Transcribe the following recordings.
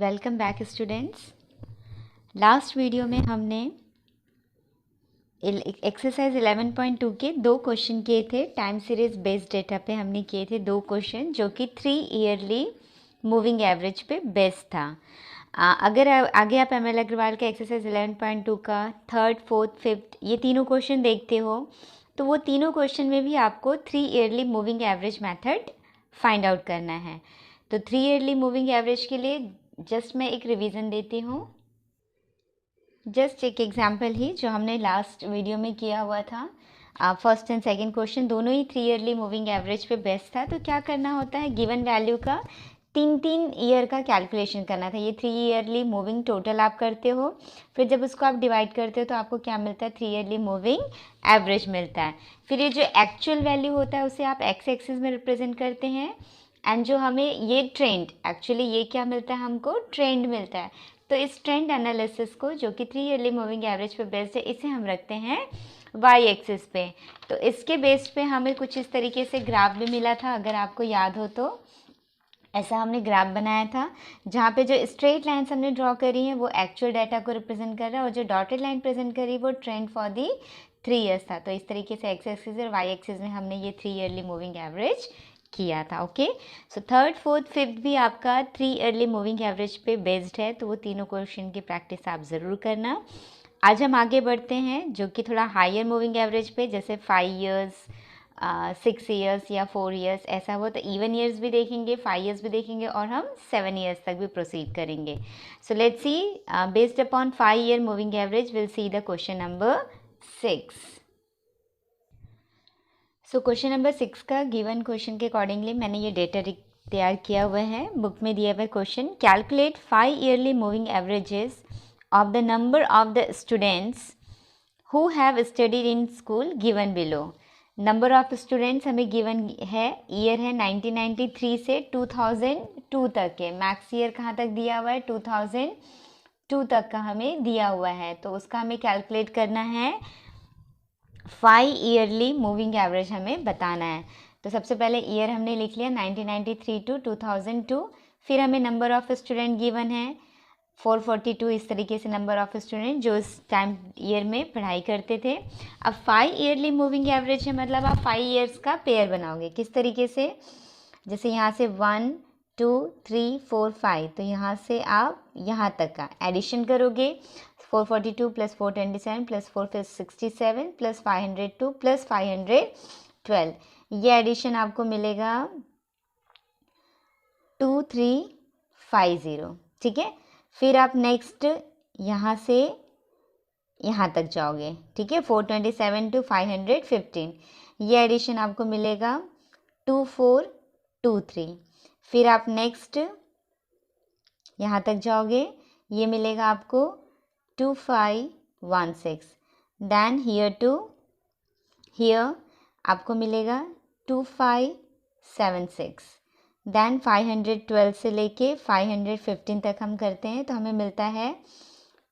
Welcome back students. Last video में हमने exercise 11.2 के दो क्वेश्चन किए थे। टाइम सीरीज बेस्ड डेटा पे हमने किए थे दो क्वेश्चन जो कि 3 ईयरली मूविंग एवरेज पे बेस्ड था। अगर आगे आप एम एल अग्रवाल का एक्सरसाइज 11.2 का थर्ड, फोर्थ, फिफ्थ ये तीनों क्वेश्चन देखते हो तो वो तीनों क्वेश्चन में भी आपको 3 yearly moving average method find out करना है। तो 3 ईयरली मूविंग एवरेज के लिए जस्ट मैं एक रिवीजन देती हूँ। जस्ट एक एग्जाम्पल ही जो हमने लास्ट वीडियो में किया हुआ था। फर्स्ट एंड सेकंड क्वेश्चन दोनों ही 3 ईयरली मूविंग एवरेज पे बेस्ड था। तो क्या करना होता है, गिवन वैल्यू का 3 ईयर का कैलकुलेशन करना था। ये 3 ईयरली मूविंग टोटल आप करते हो, फिर जब उसको आप डिवाइड करते हो तो आपको क्या मिलता है, 3 ईयरली मूविंग एवरेज मिलता है। फिर ये जो एक्चुअल वैल्यू होता है उसे आप एक्स एक्सिस में रिप्रेजेंट करते हैं एंड जो हमें ये ट्रेंड, एक्चुअली ये क्या मिलता है, हमको ट्रेंड मिलता है। तो इस ट्रेंड एनालिसिस को जो कि 3 ईयरली मूविंग एवरेज पे बेस्ड है, इसे हम रखते हैं वाई एक्सिस पे। तो इसके बेस पे हमें कुछ इस तरीके से ग्राफ भी मिला था, अगर आपको याद हो तो। ऐसा हमने ग्राफ बनाया था जहाँ पे जो स्ट्रेट लाइन्स हमने ड्रॉ करी हैं वो एक्चुअल डाटा को रिप्रेजेंट कर रहा है और जो डॉटेड लाइन प्रेजेंट करी वो ट्रेंड फॉर दी 3 ईयर्स था। तो इस तरीके से एक्स एक्सिस और वाई एक्सिस में हमने ये 3 ईयरली मूविंग एवरेज किया था। Okay, so third, fourth, fifth भी आपका 3 ईयरली मूविंग एवरेज पे बेस्ड है। तो वो तीनों क्वेश्चन की प्रैक्टिस आप ज़रूर करना। आज हम आगे बढ़ते हैं जो कि थोड़ा हायर मूविंग एवरेज पे, जैसे 5 ईयर्स, 6 ईयर्स या 4 ईयर्स ऐसा हो। तो इवन ईयर्स भी देखेंगे, 5 ईयर्स भी देखेंगे और हम 7 ईयर्स तक भी प्रोसीड करेंगे। So let's see, based upon 5 year moving average will see the question number 6। So question number 6 का गिवन क्वेश्चन के अकॉर्डिंगली मैंने ये डेटा तैयार किया हुआ है। बुक में दिया हुआ question, calculate 5 yearly moving averages of the number of the students who have studied in school given below. Number of students हमें गिवन है, ईयर है 1993 से 2002 तक के। मैक्स ईयर कहाँ तक दिया हुआ है, 2002 तक का हमें दिया हुआ है। तो उसका हमें कैलकुलेट करना है, 5 ईयरली मूविंग एवरेज हमें बताना है। तो सबसे पहले ईयर हमने लिख लिया 1993 टू 2002। फिर हमें नंबर ऑफ स्टूडेंट गिवन है 442, इस तरीके से नंबर ऑफ स्टूडेंट जो इस टाइम ईयर में पढ़ाई करते थे। अब 5 ईयरली मूविंग एवरेज है, मतलब आप 5 ईयर्स का पेयर बनाओगे। किस तरीके से, जैसे यहाँ से 1 2 3 4 5, तो यहाँ से आप यहाँ तक का एडिशन करोगे। 442 प्लस 427 प्लस 467 प्लस 502 प्लस 512, ये एडिशन आपको मिलेगा 2350। ठीक है, फिर आप नेक्स्ट यहाँ से यहाँ तक जाओगे। ठीक है, 427 टू 515, ये एडिशन आपको मिलेगा 2423। फिर आप नेक्स्ट यहाँ तक जाओगे, ये मिलेगा आपको 2516। देन हियर टू हियर आपको मिलेगा 2576। देन 512 से लेके 515 तक हम करते हैं तो हमें मिलता है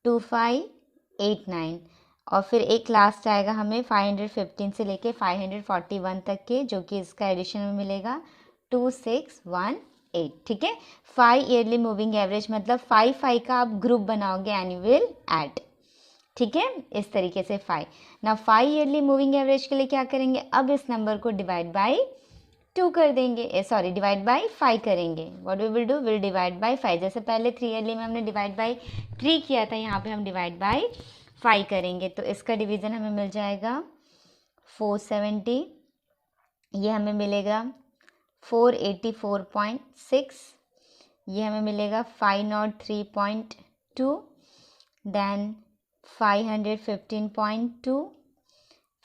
2589। और फिर एक लास्ट आएगा हमें 515 से लेके 541 तक के, जो कि इसका एडिशन में मिलेगा 2618। ठीक है, 5 ईयरली मूविंग एवरेज मतलब 5 का आप ग्रुप बनाओगे एंड यू विल ऐड। ठीक है, इस तरीके से 5। ना 5 ईयरली मूविंग एवरेज के लिए क्या करेंगे, अब इस नंबर को डिवाइड बाय 2 कर देंगे, सॉरी डिवाइड बाय 5 करेंगे। What we will do, will divide by 5। जैसे पहले 3 ईयरली में हमने डिवाइड बाय 3 किया था, यहाँ पे हम डिवाइड बाय 5 करेंगे। तो इसका डिवीज़न हमें मिल जाएगा 470, ये हमें मिलेगा 484.6, ये हमें मिलेगा 503.2, देन 515.2,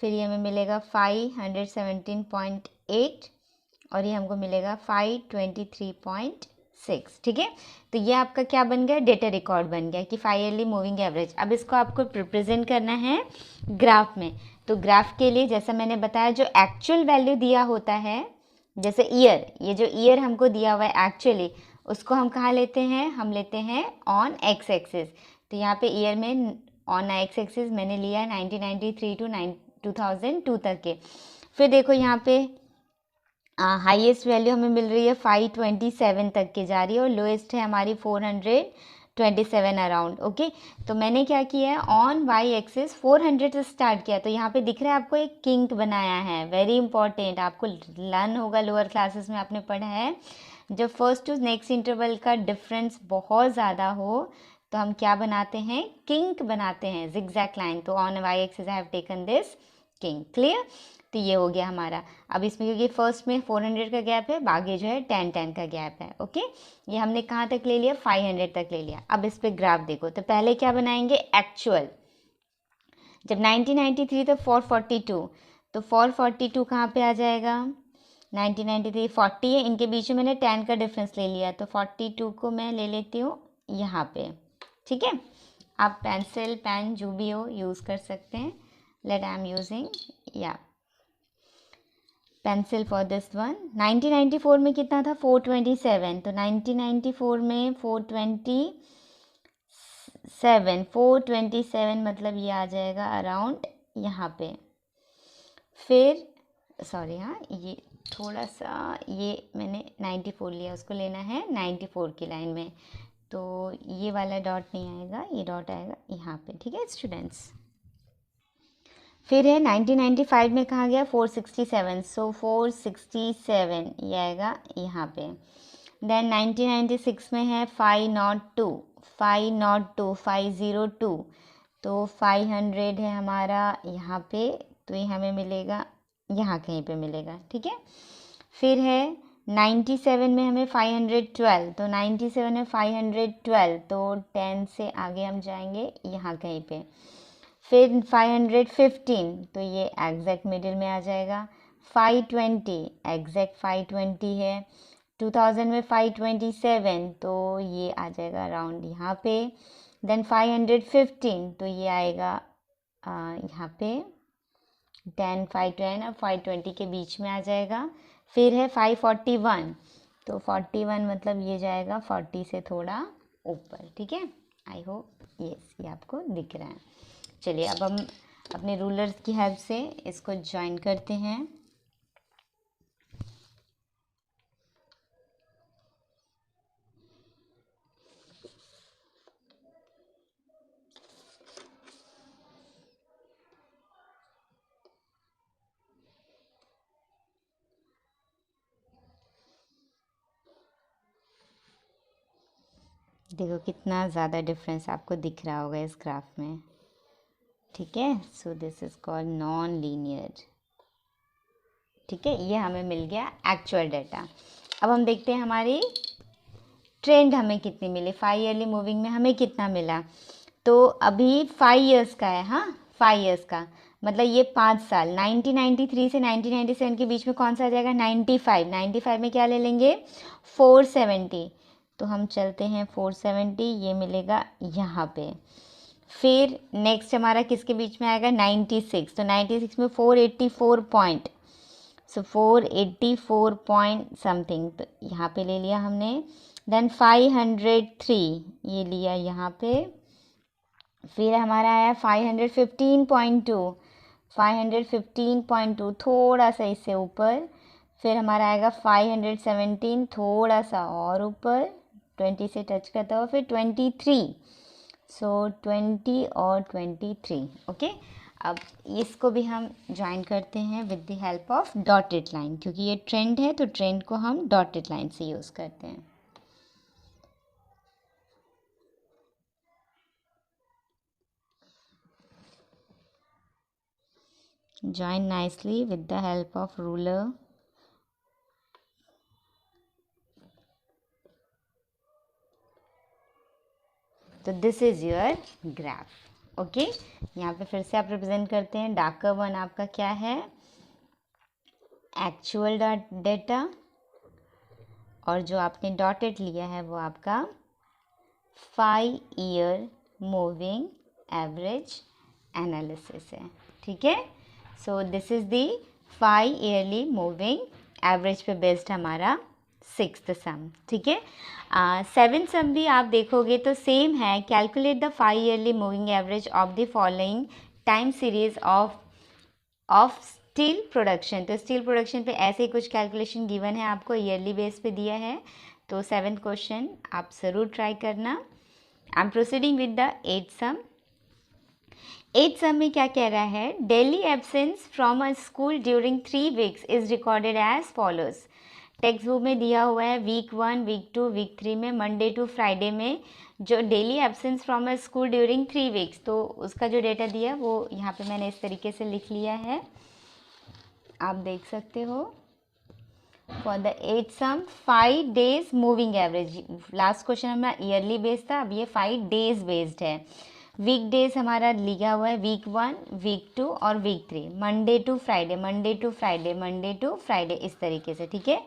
फिर ये हमें मिलेगा 517.8 और ये हमको मिलेगा 523.6। ठीक है, तो ये आपका क्या बन गया, डेटा रिकॉर्ड बन गया कि 5 ईयरली मूविंग एवरेज। अब इसको आपको रिप्रेजेंट करना है ग्राफ में। तो ग्राफ के लिए जैसा मैंने बताया, जो एक्चुअल वैल्यू दिया होता है, जैसे ईयर, ये जो ईयर हमको दिया हुआ है एक्चुअली, उसको हम कहाँ लेते हैं, हम लेते हैं ऑन एक्स एक्सिस। तो यहाँ पे ईयर में ऑन एक्स एक्सिस मैंने लिया है 1993 टू 2002 तक के। फिर देखो यहाँ पे हाईएस्ट वैल्यू हमें मिल रही है 527 तक की जा रही है और लोएस्ट है हमारी 427 अराउंड। ओके, तो मैंने क्या किया है, ऑन वाई एक्सिस 400 से स्टार्ट किया। तो यहाँ पे दिख रहा है आपको एक किंक बनाया है, वेरी इंपॉर्टेंट, आपको लर्न होगा, लोअर क्लासेस में आपने पढ़ा है। जब फर्स्ट टू नेक्स्ट इंटरवल का डिफरेंस बहुत ज़्यादा हो तो हम क्या बनाते हैं, किंक बनाते हैं, जिगजैग लाइन। तो on Y axis I have taken this kink. Clear? तो ये हो गया हमारा। अब इसमें क्योंकि फर्स्ट में 400 का गैप है, बाकी जो है 10 का गैप है। ओके, ये हमने कहाँ तक ले लिया, 500 तक ले लिया। अब इस पे ग्राफ देखो, तो पहले क्या बनाएंगे, एक्चुअल। जब 1993 तो 442, तो 442 कहाँ पे आ जाएगा, 1993 40 है, इनके बीच में मैंने 10 का डिफरेंस ले लिया, तो 42 को मैं ले लेती हूँ यहाँ पे। ठीक है, आप पेंसिल पेन जो भी हो यूज़ कर सकते हैं। लेट आई एम यूजिंग या पेंसिल फॉर दिस वन। 1994 में कितना था, 427, तो 1994 में 427 मतलब ये आ जाएगा अराउंड यहाँ पे। फिर सॉरी, हाँ ये थोड़ा सा, ये मैंने 94 लिया, उसको लेना है 94 की लाइन में, तो ये वाला डॉट नहीं आएगा, ये डॉट आएगा यहाँ पे। ठीक है स्टूडेंट्स, फिर है 1995 में कहाँ गया, 467, सो 467 ये आएगा यहाँ पे। देन 1996 में है 502, 502, तो 500 है हमारा यहाँ पे, तो ये हमें मिलेगा यहाँ कहीं पे मिलेगा। ठीक है, फिर है 97 में हमें 512, तो 97 में 512, तो 10 से आगे हम जाएंगे यहाँ कहीं पे। फिर 515, तो ये एग्जैक्ट मिडिल में आ जाएगा। 520 एग्जैक्ट 520 है। 2000 में 527, तो ये आ जाएगा अराउंड यहाँ पे। देन 515, तो ये आएगा यहाँ पे 10, 510 और 520 के बीच में आ जाएगा। फिर है 541, तो 41 मतलब ये जाएगा 40 से थोड़ा ऊपर। ठीक है, आई होप ये आपको दिख रहा है। चलिए अब हम अपने रूलर्स की हेल्प से इसको ज्वाइन करते हैं। देखो कितना ज़्यादा डिफरेंस आपको दिख रहा होगा इस ग्राफ में। ठीक है, so this is called non linear. ठीक है, ये हमें मिल गया एक्चुअल डाटा। अब हम देखते हैं हमारी ट्रेंड हमें कितनी मिली, 5 ईयरली मूविंग में हमें कितना मिला। तो अभी 5 ईयर्स का है, हाँ 5 ईयर्स का मतलब ये 5 साल, 1993 से 1997 के बीच में कौन सा आ जाएगा, 95 में क्या ले लेंगे, 470, तो हम चलते हैं 470, ये मिलेगा यहाँ पे। फिर नेक्स्ट हमारा किसके बीच में आएगा, 96, तो 96 में 484 पॉइंट, सो 484 पॉइंट समथिंग, तो यहाँ पे ले लिया हमने। देन 503 ये लिया यहाँ पे। फिर हमारा आया 515.2, 515.2 थोड़ा सा इससे ऊपर। फिर हमारा आएगा 517, थोड़ा सा और ऊपर, 20 से टच करता हुआ। फिर 23, सो 20 और 23। ओके, अब इसको भी हम ज्वाइन करते हैं with the help of dotted line, क्योंकि ये ट्रेंड है तो ट्रेंड को हम डॉटेड लाइन से यूज़ करते हैं। Join nicely with the help of ruler. तो this is your graph. Okay, यहाँ पे फिर से आप रिप्रेजेंट करते हैं, डार्कर वन आपका क्या है, एक्चुअल डेटा, और जो आपने डॉटेड लिया है वो आपका 5 ईयर मूविंग एवरेज एनालिसिस है। ठीक है, so this is the 5 yearly moving average पे बेस्ड हमारा 6th सम। ठीक है, 7th सम भी आप देखोगे तो सेम है, calculate the 5 yearly moving average of the following time series of steel production, तो स्टील प्रोडक्शन पे ऐसे ही कुछ कैलकुलेशन गिवन है आपको, ईयरली बेस पे दिया है। तो 7th क्वेश्चन आप ज़रूर ट्राई करना। I am proceeding with the 8th sum. 8th sum में क्या कह रहा है, daily absence from a school during 3 weeks is recorded as follows. Text book में दिया हुआ है वीक 1, वीक 2, वीक 3 में मंडे टू फ्राइडे में जो daily absence from a school during 3 weeks, तो उसका जो डेटा दिया है वो यहाँ पे मैंने इस तरीके से लिख लिया है, आप देख सकते हो। For the 8th sum 5 days moving average, last question हमारा ईयरली बेस्ड था, अब ये 5 डेज बेस्ड है। वीक डेज हमारा लिखा हुआ है वीक 1, वीक 2 और week 3, Monday to Friday, Monday to Friday, Monday to Friday, इस तरीके से, ठीक है।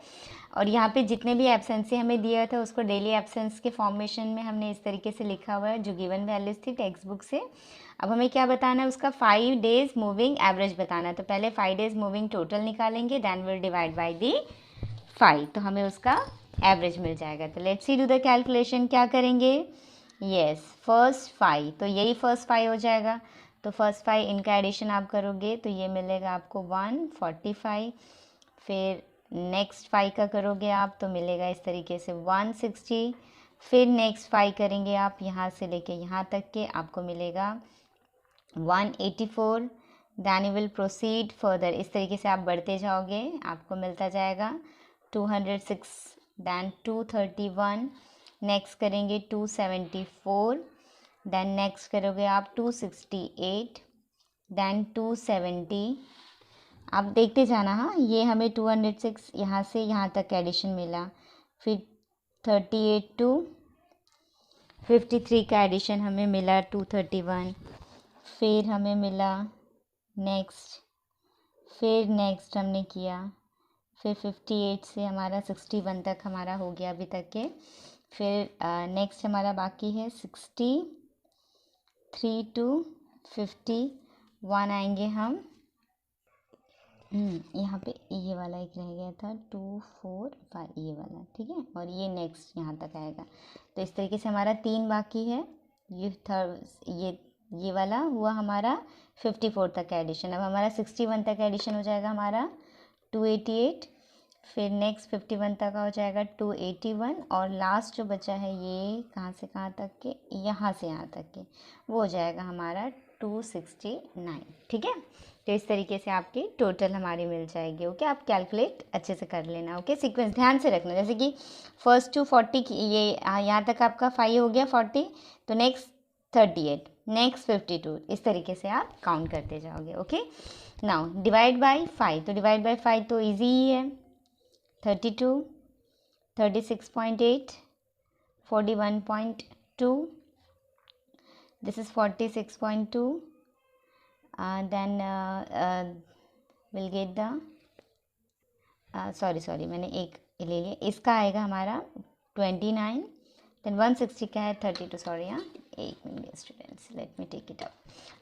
और यहाँ पे जितने भी एब्सेंसी हमें दिया था उसको डेली एब्सेंस के फॉर्मेशन में हमने इस तरीके से लिखा हुआ है जो गिवन वैल्यूज थी टेक्स्ट बुक से। अब हमें क्या बताना है, उसका 5 डेज मूविंग एवरेज बताना है। तो पहले 5 डेज मूविंग टोटल निकालेंगे, then will divide by the 5, तो हमें उसका एवरेज मिल जाएगा। तो let's see do the calculation, क्या करेंगे, यस फर्स्ट 5, तो यही फर्स्ट 5 हो जाएगा। तो फर्स्ट 5 इनका एडिशन आप करोगे तो ये मिलेगा आपको 145, फिर नेक्स्ट 5 का करोगे आप तो मिलेगा इस तरीके से 160, फिर नेक्स्ट 5 करेंगे आप यहाँ से लेके यहाँ तक के आपको मिलेगा 184, then you will proceed further, इस तरीके से आप बढ़ते जाओगे, आपको मिलता जाएगा 206, दैन 231, नेक्स्ट करेंगे 274, दैन नेक्स्ट करोगे आप 268, दैन 270, आप देखते जाना। हाँ, ये हमें 206 यहाँ से यहाँ तक एडिशन मिला, फिर 38 टू 53 का एडिशन हमें मिला 231, फिर हमें मिला नेक्स्ट, फिर नेक्स्ट हमने किया, फिर 58 से हमारा 61 तक हमारा हो गया अभी तक के, फिर नेक्स्ट हमारा बाकी है 63 टू 51 आएंगे हम। यहाँ पे ये वाला एक रह गया था 2, 4, 5, ये वाला, ठीक है, और ये नेक्स्ट यहाँ तक आएगा। तो इस तरीके से हमारा 3 बाकी है, ये वाला हुआ हमारा 54 तक का एडिशन। अब हमारा 61 तक एडिशन हो जाएगा हमारा 288, फिर नेक्स्ट 51 तक का हो जाएगा 281, और लास्ट जो बचा है ये कहाँ से कहाँ तक के, यहाँ से यहाँ तक के, वो हो जाएगा हमारा 269, ठीक है। तो इस तरीके से आपकी टोटल हमारी मिल जाएगी। ओके, आप कैलकुलेट अच्छे से कर लेना। ओके, सीक्वेंस ध्यान से रखना, जैसे कि फर्स्ट टू 40 ये यहाँ तक आपका 5 हो गया 40, तो नेक्स्ट 38, नेक्स्ट 52, इस तरीके से आप काउंट करते जाओगे। ओके, नाउ डिवाइड बाय 5, तो डिवाइड बाय 5 तो ईजी ही है, 32, 36.8, 41.2, this is 46.2, then we'll get the sorry मैंने एक ले लिया, इसका आएगा हमारा 29, then 160 का है 32, सॉरी हाँ, एक minute students, let me take it up.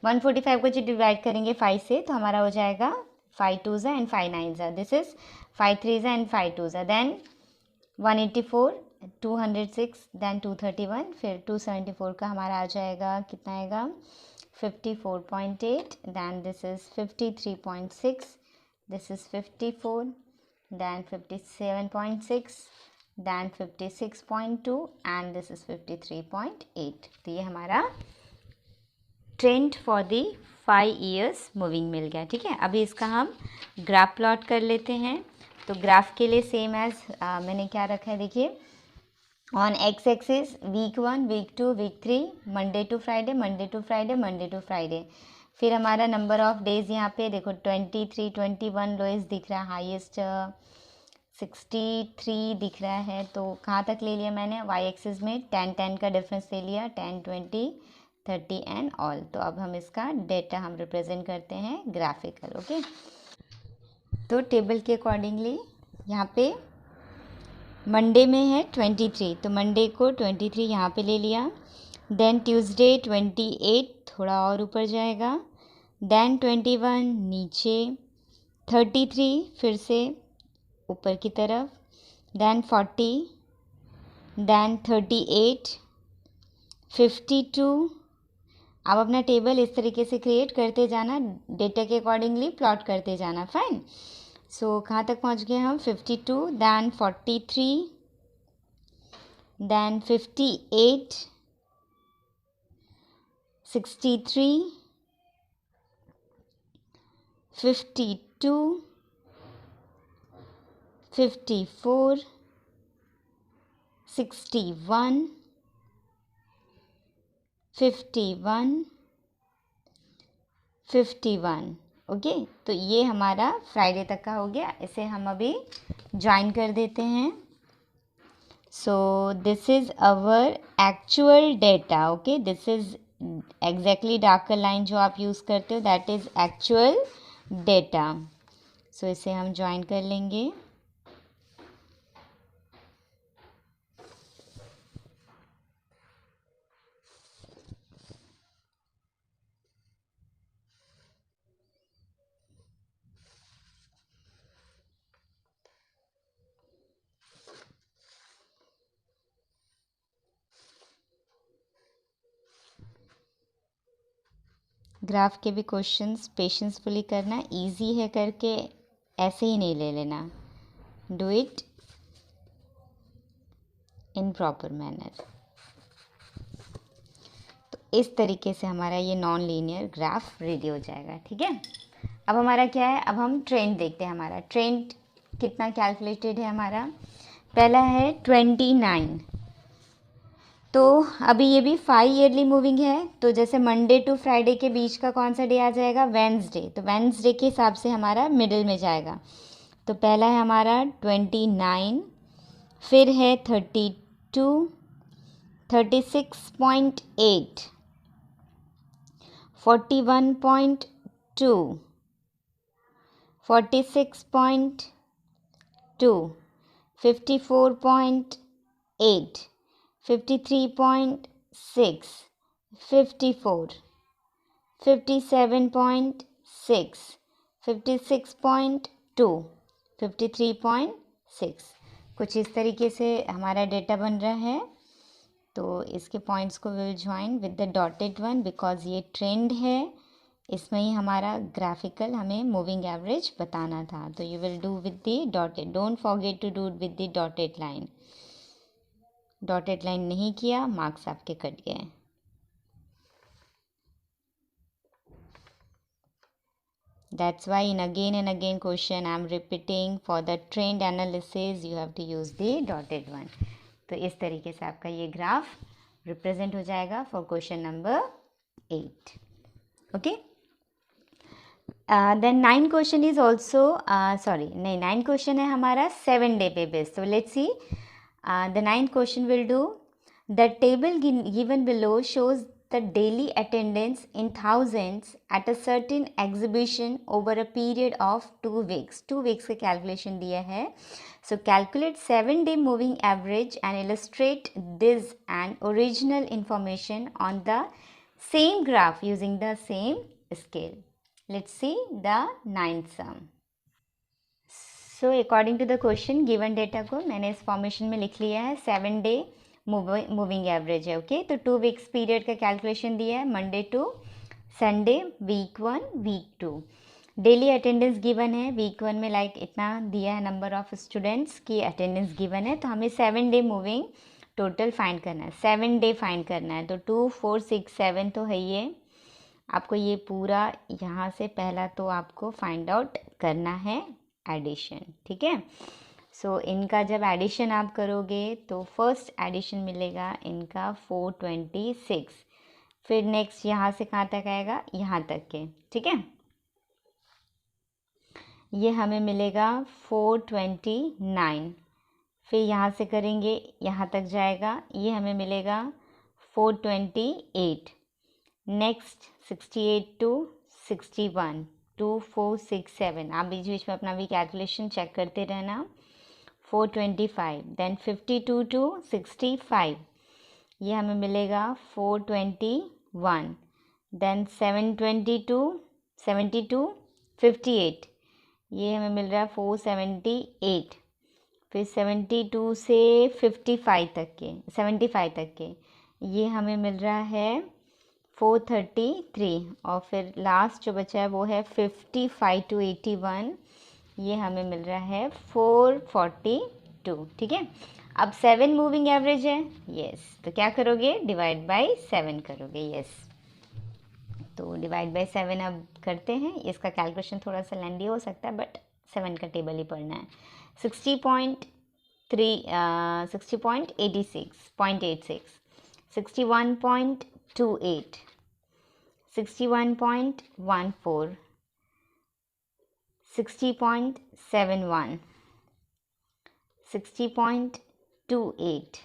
145 को जो डिवाइड करेंगे 5 से तो हमारा हो जाएगा 5 2s and 5 9s, this is 5 3s and 5 2s, then 184, 206, then 231, फिर 274 का हमारा आ जाएगा, कितना आएगा 54.8, then this is 53.6, this is 54, then 57.6, then 56.2 and this is 53.8। तो ये हमारा trend for the 5 years moving मिल गया, ठीक है। अभी इसका हम ग्राफ प्लॉट कर लेते हैं। तो ग्राफ के लिए सेम एज मैंने क्या रखा है, देखिए on X axis week 1, week 2, week 3, Monday to Friday, Monday to Friday, Monday to Friday. फिर हमारा नंबर ऑफ डेज यहाँ पे देखो 23, 21 लोएस्ट दिख रहा है, हाईएस्ट 63 दिख रहा है। तो कहाँ तक ले लिया मैंने, वाई एक्सिस में 10 10 का डिफरेंस ले लिया, 10 20 30 एंड ऑल। तो अब हम इसका डेटा हम रिप्रेजेंट करते हैं ग्राफिकल। ओके, तो टेबल के अकॉर्डिंगली यहाँ पे मंडे में है 23, तो मंडे को 23 यहाँ पे ले लिया, देन ट्यूसडे 28 थोड़ा और ऊपर जाएगा, देन 21 नीचे, 33 फिर से ऊपर की तरफ, देन 40, देन 38, 52, आप अपना टेबल इस तरीके से क्रिएट करते जाना, डेटा के अकॉर्डिंगली प्लॉट करते जाना। फाइन। सो कहाँ तक पहुँच गए हम? 52, दैन 43, दैन 58, 63, 52, 54, 61, 51, 51। ओके, तो ये हमारा फ्राइडे तक का हो गया। इसे हम अभी ज्वाइन कर देते हैं। So this is our actual data. Okay, this is exactly darker line जो आप यूज़ करते हो, that is actual data. So इसे हम ज्वाइन कर लेंगे। ग्राफ के भी क्वेश्चंस पेशेंसफुली करना, इजी है करके ऐसे ही नहीं ले लेना। Do it in proper manner. तो इस तरीके से हमारा ये नॉन लीनियर ग्राफ रेडी हो जाएगा। ठीक है, अब हमारा क्या है? अब हम ट्रेंड देखते हैं। हमारा ट्रेंड कितना कैलकुलेटेड है? हमारा पहला है 29। तो अभी ये भी 5 ईयरली मूविंग है, तो जैसे मंडे टू फ्राइडे के बीच का कौन सा डे आ जाएगा? वेंसडे। तो वेंसडे के हिसाब से हमारा मिडिल में जाएगा। तो पहला है हमारा 29, फिर है 32, 36.8, 41.2, 46.2, 54.8, 53.6, 54, 57.6, 56.2, 53.6। कुछ इस तरीके से हमारा डेटा बन रहा है। तो इसके पॉइंट्स को will join with the dotted one, because ये ट्रेंड है। इसमें ही हमारा ग्राफिकल हमें मूविंग एवरेज बताना था। तो you will do with the dotted, don't forget to do with the dotted line. Dotted line नहीं किया, मार्क्स आपके कट गए। That's why in again and again question I am repeating, for the trend analysis you have to use the dotted one. तो इस तरीके से आपका ये ग्राफ रिप्रेजेंट हो जाएगा for question number 8। Okay, then 9 question is also sorry नहीं, 9 question है हमारा 7 डे पे बेस। तो let's see the 9th question will do the table given below shows the daily attendance in thousands at a certain exhibition over a period of 2 weeks. 2 weeks का calculation दिया है। So calculate 7-day moving average and illustrate this and original information on the same graph using the same scale. Let's see the 9th sum. So according to the question, given data को मैंने इस formation में लिख लिया है। 7 day moving average है। Okay, तो 2 weeks period का कैलकुलेशन दिया है, Monday to Sunday, week 1 week 2। Daily attendance given है, वीक 1 में लाइक इतना दिया है नंबर ऑफ स्टूडेंट्स की अटेंडेंस गिवन है। तो हमें 7 डे मूविंग टोटल फाइंड करना है, 7 डे फाइंड करना है। तो 2 4 6 7 तो है ये, आपको ये पूरा यहाँ से पहला तो आपको फाइंड आउट करना है एडिशन। ठीक है, सो इनका जब एडिशन आप करोगे तो फर्स्ट एडिशन मिलेगा इनका 426, फिर नेक्स्ट यहाँ से कहाँ तक आएगा? यहाँ तक के। ठीक है, ये हमें मिलेगा 429, फिर यहाँ से करेंगे यहाँ तक जाएगा, ये हमें मिलेगा 428, नेक्स्ट 68 टू 61, 2 4 6 7। आप बीच बीच में अपना भी कैलकुलेशन चेक करते रहना। 425, देन 52 टू 65, ये हमें मिलेगा 421, देन 722 72 58, ये हमें मिल रहा है 478, फिर 72 से 55 तक के 75 तक के ये हमें मिल रहा है 433 और फिर लास्ट जो बचा है वो है 55 to 81, ये हमें मिल रहा है 442। ठीक है, अब 7 मूविंग एवरेज है। यस, तो क्या करोगे, डिवाइड बाय 7 करोगे। यस, तो डिवाइड बाय 7 अब करते हैं। इसका कैलकुलेशन थोड़ा सा लेंदी हो सकता है बट 7 का टेबल ही पढ़ना है। 60.86, 61.28, 61.14, 60.71, 60.28,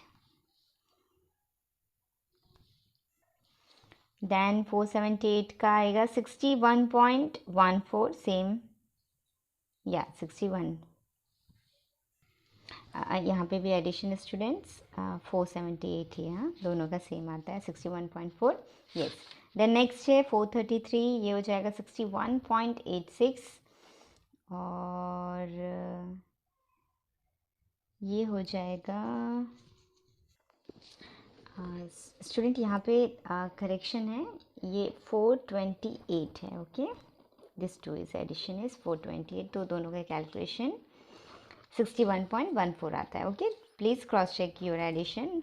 देन 478 का आएगा 61.14, सेम या 61। यहाँ पे भी एडिशन स्टूडेंट्स 478 ही है, हाँ दोनों का सेम आता है 61.4। यस, देन नेक्स्ट है 433, ये हो जाएगा 61.86 और ये हो जाएगा स्टूडेंट यहाँ पे करेक्शन है, ये 428 है। Okay, this two is addition is 428, तो दोनों का कैलकुलेशन 61.14 आता है। Okay, please cross check your addition.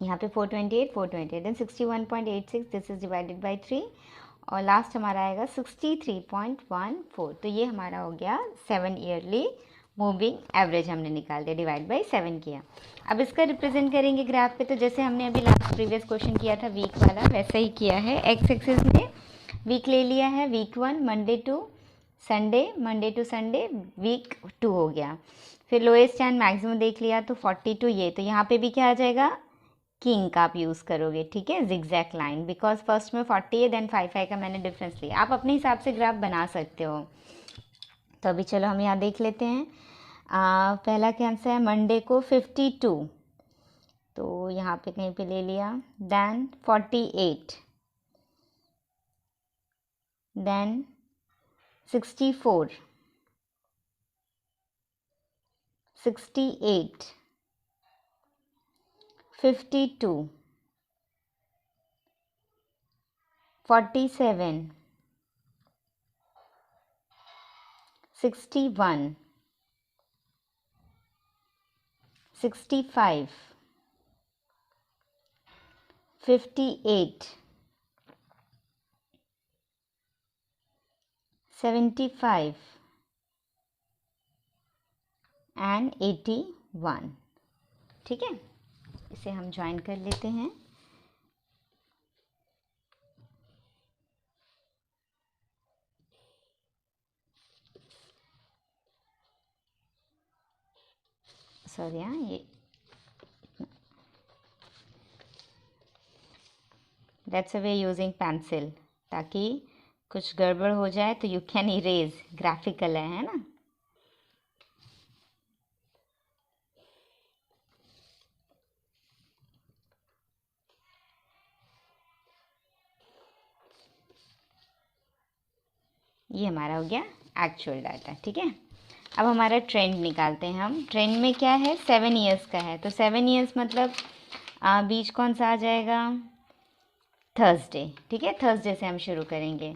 यहाँ पे 428 then 61.86, this is divided by 3 और लास्ट हमारा आएगा 63.14। तो ये हमारा हो गया 7 ईयरली मूविंग एवरेज हमने निकाल दिया, डिवाइड बाय 7 किया। अब इसका रिप्रेजेंट करेंगे ग्राफ पे, तो जैसे हमने अभी लास्ट प्रीवियस क्वेश्चन किया था वीक वाला, वैसा ही किया है। एक्स एक्सिस में वीक ले लिया है, week 1 Monday to Sunday, Monday to Sunday, week 2 हो गया। फिर लोएस्ट एंड मैक्सिमम देख लिया तो 42 ये, तो यहाँ पे भी क्या आ जाएगा, किंग का आप यूज़ करोगे। ठीक है, जिगजैग लाइन, बिकॉज फर्स्ट में 40 है देन 5 का मैंने डिफरेंस लिया। आप अपने हिसाब से ग्राफ बना सकते हो। तो अभी चलो हम यहाँ देख लेते हैं। पहला कैंसर है मंडे को 52, तो यहाँ पे कहीं पे ले लिया, देन 48, देन 64, 68, 52, 47, 61, 65, 58, 75 एंड 81। ठीक है, इसे हम ज्वाइन कर लेते हैं। सॉरी हाँ, ये that's a way using pencil, ताकि कुछ गड़बड़ हो जाए तो यू कैन इरेज, ग्राफिकल है ना। ये हमारा हो गया एक्चुअल डाटा। ठीक है, अब हमारा ट्रेंड निकालते हैं हम। ट्रेंड में क्या है, 7 ईयर्स का है, तो 7 ईयर्स मतलब बीच कौन सा आ जाएगा, थर्सडे। ठीक है, थर्सडे से हम शुरू करेंगे।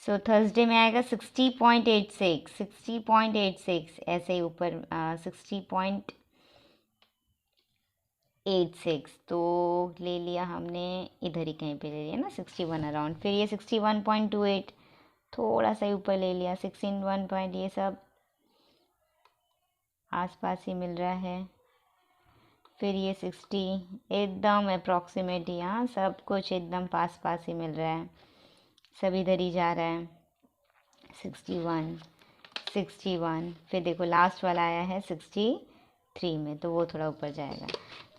सो थर्सडे में आएगा 60.86, 60.86 ऐसे ही ऊपर 60.86, तो ले लिया हमने, इधर ही कहीं पे ले लिया ना 61 अराउंड। फिर ये 61.28 थोड़ा सा ऊपर ले लिया, 61 पॉइंट, ये सब आसपास ही मिल रहा है। फिर ये 60 एकदम अप्रॉक्सीमेट, यहाँ सब कुछ एकदम पास पास ही मिल रहा है, सब इधर ही जा रहा है। 61, 61, फिर देखो लास्ट वाला आया है 63 में, तो वो थोड़ा ऊपर जाएगा।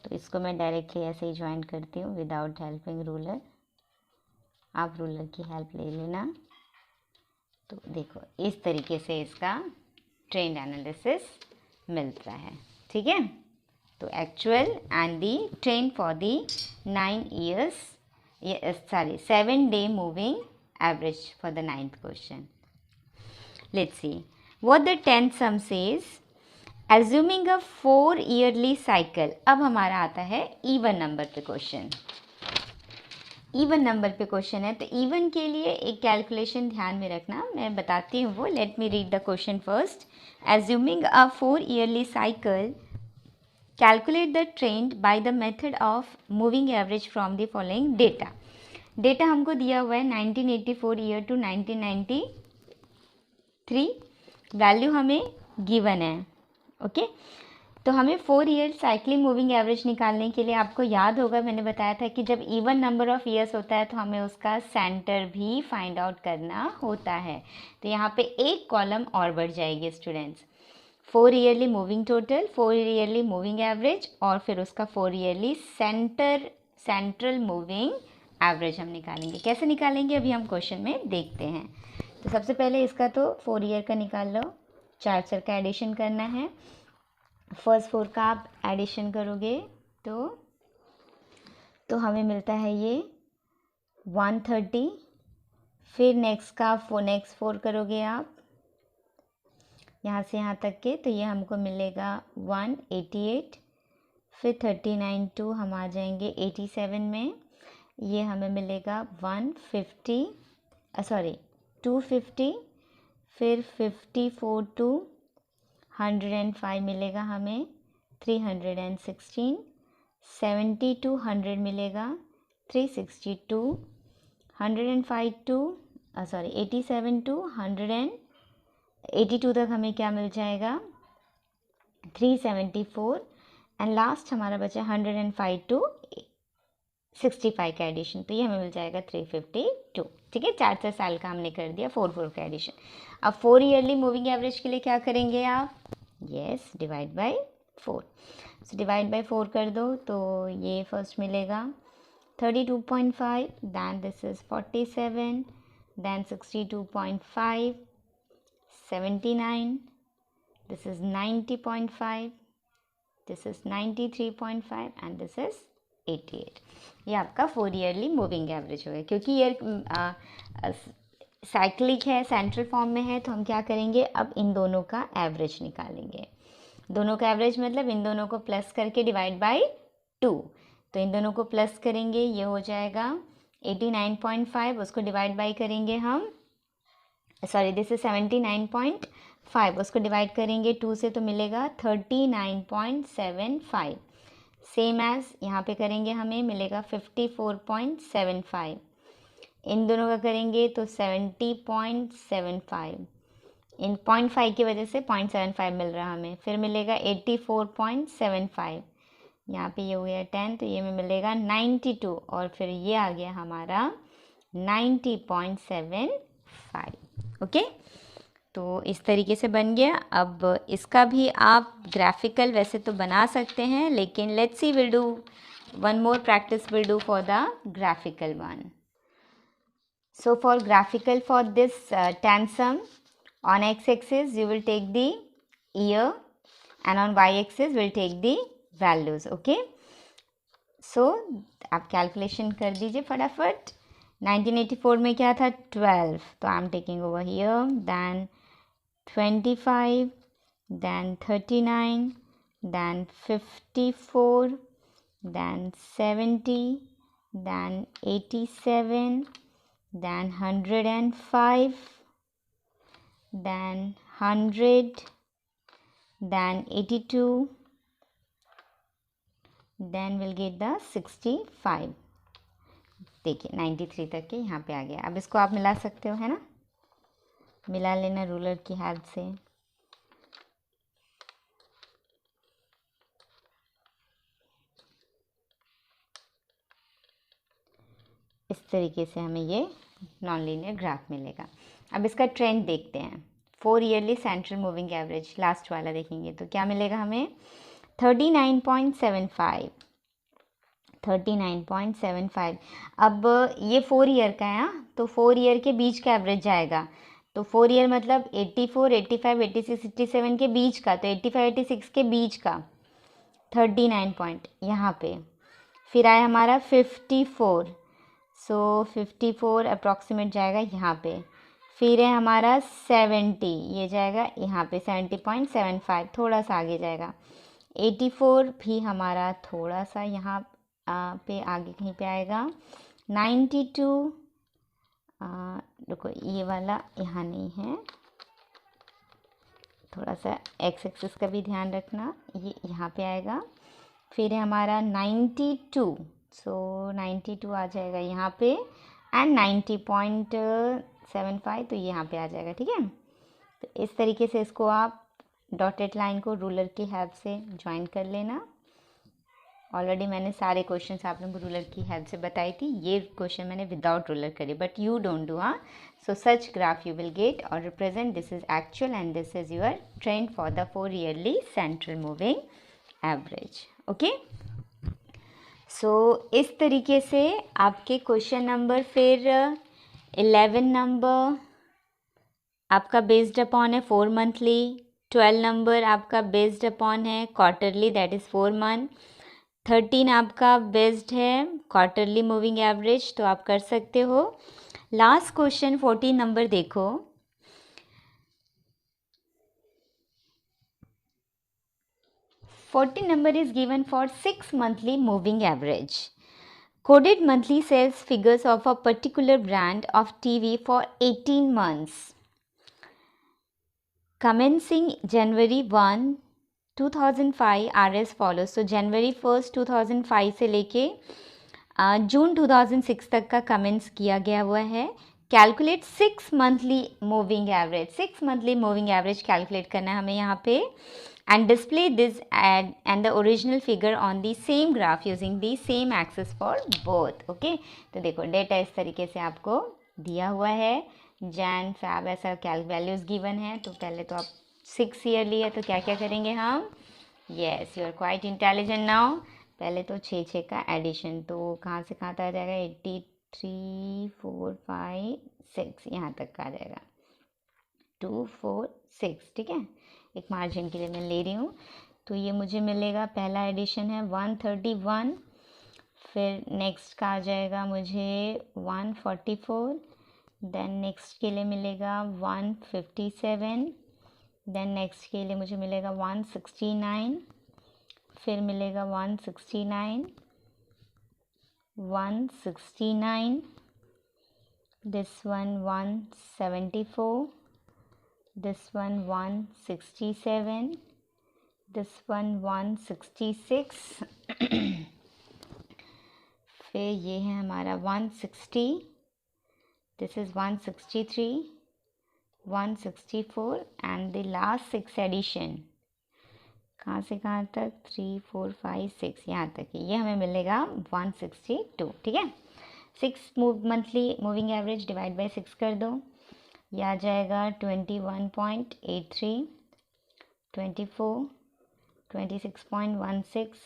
तो इसको मैं डायरेक्टली ऐसे ही ज्वाइन करती हूँ विदाउट हेल्पिंग रूलर। आप रूलर की हेल्प ले लेना। तो देखो इस तरीके से इसका ट्रेंड एनालिसिस मिलता है। ठीक है, तो actual and the trend for the 9 years, 7 day moving average for the 9th question. Let's see what the 10th sum says. Assuming a 4 yearly cycle, अब हमारा आता है इवन नंबर पे क्वेश्चन। इवन नंबर पे क्वेश्चन है, तो even के लिए एक कैलकुलेशन ध्यान में रखना, मैं बताती हूँ वो। Let me read the question first. Assuming a 4 yearly cycle, calculate the trend by the method of moving average from the following data. Data हमको दिया हुआ है 1984 ईयर टू 1993, वैल्यू हमें गिवन है। ओके, तो हमें 4 ईयर साइक्लिंग मूविंग एवरेज निकालने के लिए, आपको याद होगा मैंने बताया था कि जब इवन नंबर ऑफ ईयर्स होता है तो हमें उसका सेंटर भी फाइंड आउट करना होता है। तो यहाँ पे एक कॉलम और बढ़ जाएगी students, 4 yearly moving total, 4 yearly moving average, और फिर उसका 4 ईयरली सेंट्रल मूविंग एवरेज हम निकालेंगे। कैसे निकालेंगे अभी हम क्वेश्चन में देखते हैं। तो सबसे पहले इसका तो 4 ईयर का निकाल लो, 4 का एडिशन करना है। फर्स्ट 4 का आप एडिशन करोगे तो हमें मिलता है ये 130। फिर नेक्स्ट 4 करोगे आप यहाँ से यहाँ तक के, तो ये हमको मिलेगा 188। फिर 39 टू हम आ जाएंगे 87 में, ये हमें मिलेगा 250। फिर 54 टू 105 मिलेगा हमें 316। 70 टू 100 मिलेगा 362। 105 टू 87 टू 182 तक हमें क्या मिल जाएगा 374। एंड लास्ट हमारा बचा 105 टू 65 का एडिशन, तो ये हमें मिल जाएगा 352। ठीक है, 4 साल का हमने कर दिया 4 का एडिशन। अब 4 ईयरली मूविंग एवरेज के लिए क्या करेंगे आप, yes, divide by 4। So divide by 4 कर दो, तो ये फर्स्ट मिलेगा 32.5, then this is 47, then 62.5, 79, this is 90.5, this is 93.5 and this is 88। ये आपका 4 ईयरली मूविंग एवरेज हो गया। क्योंकि ईयर साइक्लिक है, सेंट्रल फॉर्म में है, तो हम क्या करेंगे, अब इन दोनों का एवरेज निकालेंगे। दोनों का एवरेज मतलब इन दोनों को प्लस करके डिवाइड बाय 2। तो इन दोनों को प्लस करेंगे, ये हो जाएगा 89.5, उसको डिवाइड बाय करेंगे हम, दिस इज 79.5, उसको डिवाइड करेंगे 2 से तो मिलेगा 39.75। सेम एज यहाँ पे करेंगे, हमें मिलेगा 54.75। इन दोनों का करेंगे तो 70.75, इन 0.5 की वजह से 0.75 मिल रहा हमें। फिर मिलेगा 84.75, यहाँ पे ये हो गया 10, तो ये में मिलेगा 92, और फिर ये आ गया हमारा 90.75। ओके, तो इस तरीके से बन गया। अब इसका भी आप ग्राफिकल वैसे तो बना सकते हैं, लेकिन let's see, will do one more practice, will do for the graphical one. So for graphical, for this tensum, on x-axis you will take the year and on y-axis will take the values. Okay, so आप calculation कर दीजिए फटाफट। 1984 में क्या था 12, तो I am taking over here, then 25, then 39, then 54, then 70, then 87, then 105, then 100, then 82, then we'll get the 65। देखिए 93 तक के यहाँ पे आ गया। अब इसको आप मिला सकते हो, है ना, मिला लेना रूलर की हेल्प से। इस तरीके से हमें ये नॉन लीनियर ग्राफ मिलेगा। अब इसका ट्रेंड देखते हैं। 4 yearly central moving average, last वाला देखेंगे तो क्या मिलेगा हमें 39.75। 39.75। अब ये 4 ईयर का है, तो 4 ईयर के बीच का एवरेज जाएगा। तो 4 ईयर मतलब 84, 85, 86, 87 के बीच का, तो 85, 86 के बीच का 39 पॉइंट यहाँ पे। फिर आया हमारा 54, सो 54 अप्रॉक्सीमेट जाएगा यहाँ पे। फिर है हमारा 70, ये जाएगा यहाँ पे 70.75, थोड़ा सा आगे जाएगा। 84 भी हमारा थोड़ा सा यहाँ पे आगे कहीं पे आएगा। 92, रुको ये वाला यहाँ नहीं है, थोड़ा सा एक्स एक्सिस का भी ध्यान रखना, ये यहाँ पे आएगा। फिर है हमारा 92, सो 92 आ जाएगा यहाँ पे, एंड 90.75 तो यहाँ पे आ जाएगा, ठीक है। तो इस तरीके से इसको आप डॉटेड लाइन को रूलर की हेल्प से ज्वाइन कर लेना। ऑलरेडी मैंने सारे क्वेश्चंस आप लोगों को रूलर की हेल्प से बताई थी, ये क्वेश्चन मैंने विदाउट रूलर करे, बट यू डोंट डू, हाँ। So such graph you will get और represent, this is actual and this is your trend for the 4 yearly central moving average, okay. So इस तरीके से आपके क्वेश्चन नंबर, फिर 11 number आपका based upon है 4 monthly, 12 number आपका बेस्ड अपॉन है क्वार्टरली, दैट इज़ 4 मंथ, 13 आपका बेस्ड है क्वार्टरली मूविंग एवरेज, तो आप कर सकते हो। लास्ट क्वेश्चन 14 नंबर देखो, number is given for 6 monthly moving average. Coded monthly sales figures of a particular brand of TV for 18 months. Commencing January 1, 2005 are as follows. So January 1st 2005 से लेके जून 2006 तक का कमेंट्स किया गया हुआ है। Calculate 6 monthly moving average, 6 monthly moving average calculate करना है हमें यहाँ पे, and display this and the original figure on the same graph using the same axis for both, okay। तो देखो डेटा इस तरीके से आपको दिया हुआ है, जैन फैब ऐसा वैल्यूज गिवन है। तो पहले तो आप 6 ईयरली है, तो क्या क्या करेंगे हम, yes you are quite intelligent now. पहले तो 6 का एडिशन, तो कहाँ से कहाँ तक आ जाएगा, 83 4 5 6 यहाँ तक का आ जाएगा, 2 4 6, ठीक है। एक मार्जिन के लिए मैं ले रही हूँ, तो ये मुझे मिलेगा, पहला एडिशन है 131, फिर नेक्स्ट का आ जाएगा मुझे 144, देन नेक्स्ट के लिए मिलेगा 157, देन नेक्स्ट के लिए मुझे मिलेगा 169, फिर मिलेगा 169, 169, this one 174, this one 167, this one 166, फिर ये है हमारा 160, this is 163, 164 and the last 6 addition, कहाँ से कहाँ तक, 3 4 5 6 यहाँ तक, ये हमें मिलेगा 162, ठीक है। 6 monthly moving average divide by 6 कर दो, यह आ जाएगा 21.83, 24, 26.16,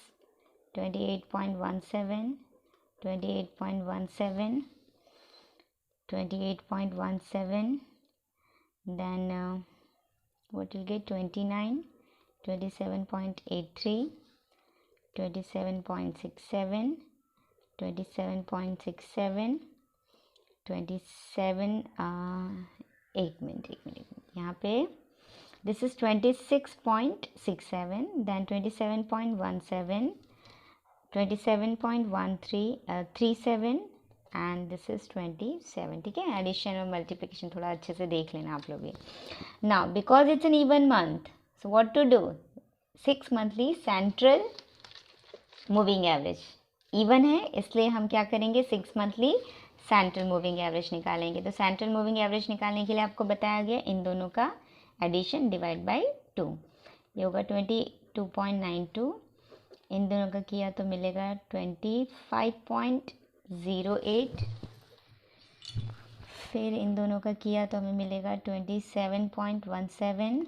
28.17, 28.17, 28.17, then what will get, 29, 27.83, 27.67, 27.67, 27 एक मिनट यहाँ पे, this is 26.67, then 27.17, 27.37 and this is 27, ठीक है। एडिशन और मल्टीप्लिकेशन थोड़ा अच्छे से देख लेना आप लोग भी। Now because it's an even month, so what to do, 6 monthly central moving average even है, इसलिए हम क्या करेंगे, 6 मंथली सेंट्रल मूविंग एवरेज निकालेंगे। तो सेंट्रल मूविंग एवरेज निकालने के लिए आपको बताया गया इन दोनों का एडिशन डिवाइड बाय 2, ये होगा 22.92, इन दोनों का किया तो मिलेगा 25.08, फिर इन दोनों का किया तो हमें मिलेगा 27.17,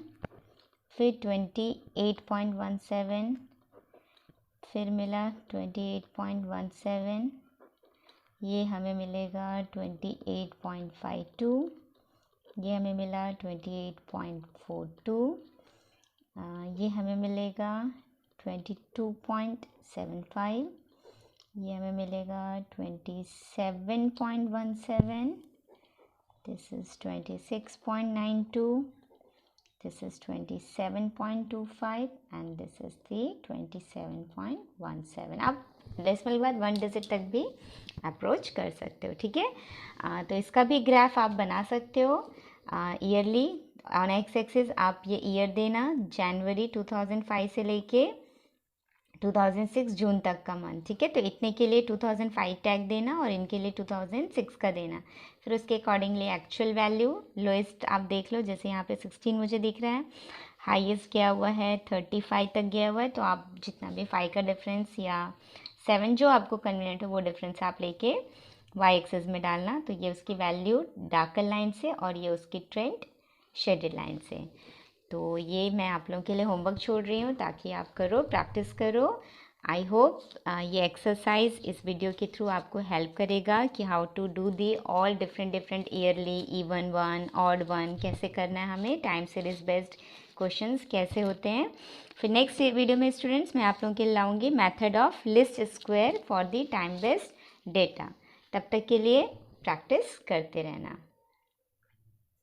फिर 28.17, फिर मिला 28.17, ये हमें मिलेगा 28.52, ये हमें मिला 28.42, ये हमें मिलेगा 22.75, ये हमें मिलेगा 27.17, this is 26.92, this is 27.25 and this is the 27.17. आप डेसिमल के बाद 1 डिजिट तक भी अप्रोच कर सकते हो, ठीक है। तो इसका भी ग्राफ आप बना सकते हो ईयरली। ऑन एक्स एक्सिस आप ये ईयर देना, जनवरी 2005 से लेके 2006 जून तक का मंथ, ठीक है। तो इतने के लिए 2005 टैग देना और इनके लिए 2006 का देना। फिर उसके अकॉर्डिंगली एक्चुअल वैल्यू लोएस्ट आप देख लो, जैसे यहाँ पे 16 मुझे दिख रहा है, हाईएस्ट गया हुआ है 35 तक गया हुआ है। तो आप जितना भी 5 का डिफरेंस या 7 जो आपको कन्वीनियंट हो वो डिफरेंस आप लेके वाई एक्सिस में डालना। तो ये उसकी वैल्यू डार्कर लाइन से और ये उसकी ट्रेंड शेडेड लाइन से। तो ये मैं आप लोगों के लिए होमवर्क छोड़ रही हूँ ताकि आप करो, प्रैक्टिस करो। आई होप ये एक्सरसाइज इस वीडियो के थ्रू आपको हेल्प करेगा कि how to do the all different yearly, even one, odd one कैसे करना है हमें, टाइम सीरीज बेस्ड क्वेश्चंस कैसे होते हैं। फिर नेक्स्ट वीडियो में स्टूडेंट्स मैं आप लोगों के लिए लाऊंगी method of least square for the time based data. तब तक के लिए प्रैक्टिस करते रहना।